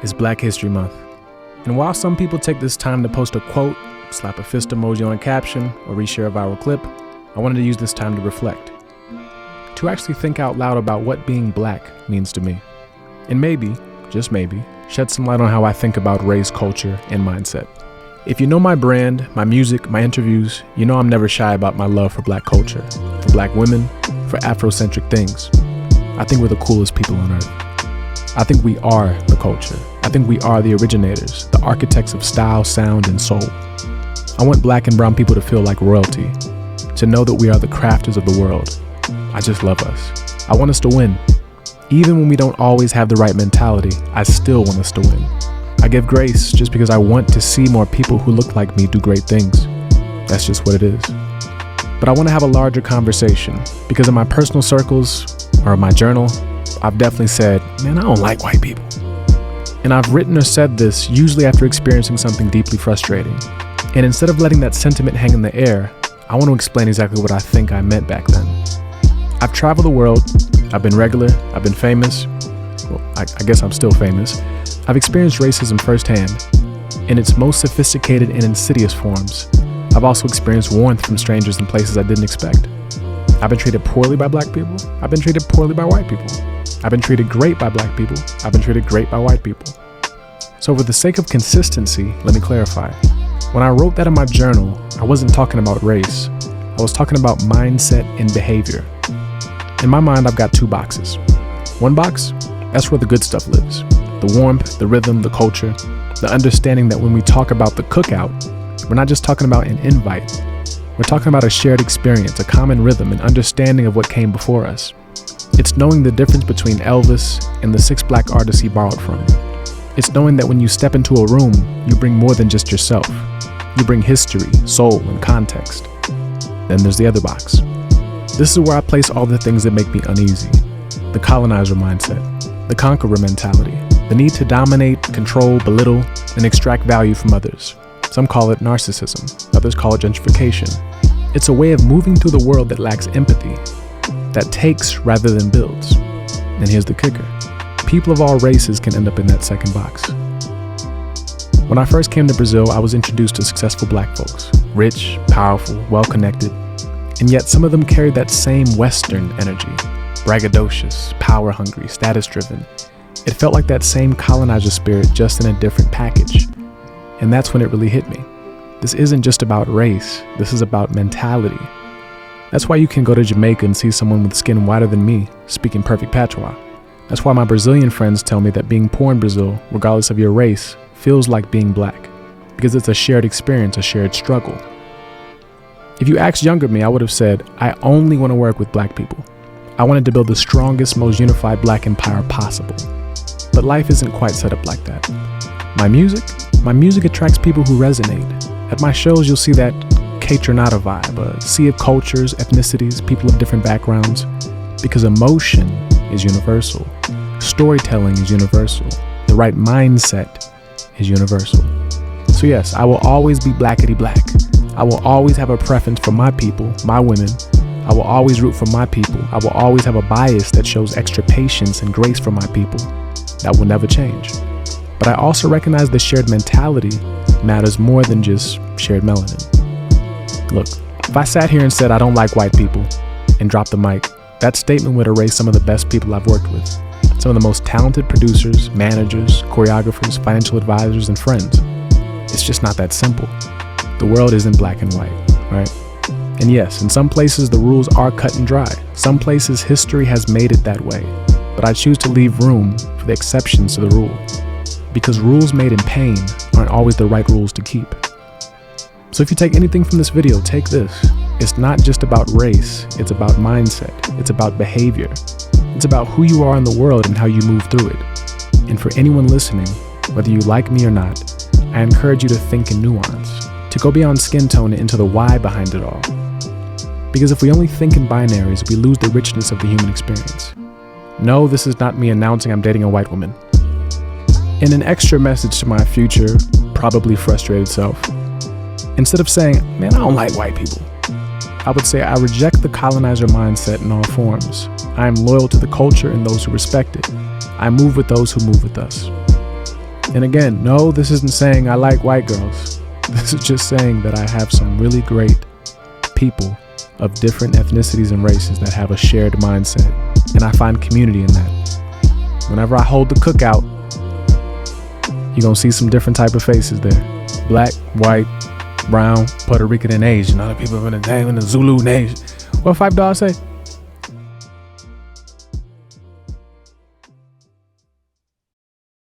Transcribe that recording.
It's Black History Month. And while some people take this time to post a quote, slap a fist emoji on a caption, or reshare a viral clip, I wanted to use this time to reflect. To actually think out loud about what being black means to me. And maybe, just maybe, shed some light on how I think about race, culture, and mindset. If you know my brand, my music, my interviews, you know I'm never shy about my love for black culture, for black women, for Afro-centric things. I think we're the coolest people on earth. I think we are the culture. I think we are the originators, the architects of style, sound, and soul. I want black and brown people to feel like royalty, to know that we are the crafters of the world. I just love us. I want us to win. Even when we don't always have the right mentality, I still want us to win. I give grace just because I want to see more people who look like me do great things. That's just what it is. But I want to have a larger conversation because in my personal circles or my journal, I've definitely said, man, I don't like white people. And I've written or said this usually after experiencing something deeply frustrating. And instead of letting that sentiment hang in the air, I want to explain exactly what I think I meant back then. I've traveled the world, I've been regular, I've been famous. Well, I guess I'm still famous. I've experienced racism firsthand, in its most sophisticated and insidious forms. I've also experienced warmth from strangers in places I didn't expect. I've been treated poorly by black people. I've been treated poorly by white people. I've been treated great by black people. I've been treated great by white people. So for the sake of consistency, let me clarify. When I wrote that in my journal, I wasn't talking about race. I was talking about mindset and behavior. In my mind, I've got two boxes. One box, that's where the good stuff lives. The warmth, the rhythm, the culture, the understanding that when we talk about the cookout, we're not just talking about an invite. We're talking about a shared experience, a common rhythm, an understanding of what came before us. It's knowing the difference between Elvis and the 6 black artists he borrowed from. It's knowing that when you step into a room, you bring more than just yourself. You bring history, soul, and context. Then there's the other box. This is where I place all the things that make me uneasy. The colonizer mindset, the conqueror mentality, the need to dominate, control, belittle, and extract value from others. Some call it narcissism, others call it gentrification. It's a way of moving through the world that lacks empathy, that takes rather than builds. And here's the kicker. People of all races can end up in that second box. When I first came to Brazil, I was introduced to successful black folks, rich, powerful, well-connected, and yet some of them carried that same Western energy, braggadocious, power-hungry, status-driven. It felt like that same colonizer spirit, just in a different package. And that's when it really hit me. This isn't just about race, this is about mentality. That's why you can go to Jamaica and see someone with skin whiter than me speaking perfect patois. That's why my Brazilian friends tell me that being poor in Brazil, regardless of your race, feels like being black, because it's a shared experience, a shared struggle. If you asked younger me, I would have said, I only want to work with black people. I wanted to build the strongest, most unified black empire possible. But life isn't quite set up like that. My music attracts people who resonate. At my shows, you'll see that K-Tronada vibe, a sea of cultures, ethnicities, people of different backgrounds, because emotion is universal. Storytelling is universal. The right mindset is universal. So yes, I will always be blackety black. I will always have a preference for my people, my women. I will always root for my people. I will always have a bias that shows extra patience and grace for my people. That will never change. But I also recognize the shared mentality matters more than just shared melanin. Look, if I sat here and said I don't like white people and dropped the mic, that statement would erase some of the best people I've worked with. some of the most talented producers, managers, choreographers, financial advisors, and friends. It's just not that simple. The world isn't black and white, right? And yes, in some places the rules are cut and dry. Some places history has made it that way. But I choose to leave room for the exceptions to the rule. Because rules made in pain aren't always the right rules to keep. So if you take anything from this video, take this. It's not just about race, it's about mindset, it's about behavior. It's about who you are in the world and how you move through it. And for anyone listening, whether you like me or not, I encourage you to think in nuance, to go beyond skin tone and into the why behind it all. Because if we only think in binaries, we lose the richness of the human experience. No, this is not me announcing I'm dating a white woman. In an extra message to my future, probably frustrated self, instead of saying, man, I don't like white people, I would say I reject the colonizer mindset in all forms. I am loyal to the culture and those who respect it. I move with those who move with us. And again, no, this isn't saying I like white girls. This is just saying that I have some really great people of different ethnicities and races that have a shared mindset. And I find community in that. Whenever I hold the cookout, you're gonna see some different type of faces there. Black, white, brown, Puerto Rican, and Asian. Other people in the Zulu Nation. What Five Dog say?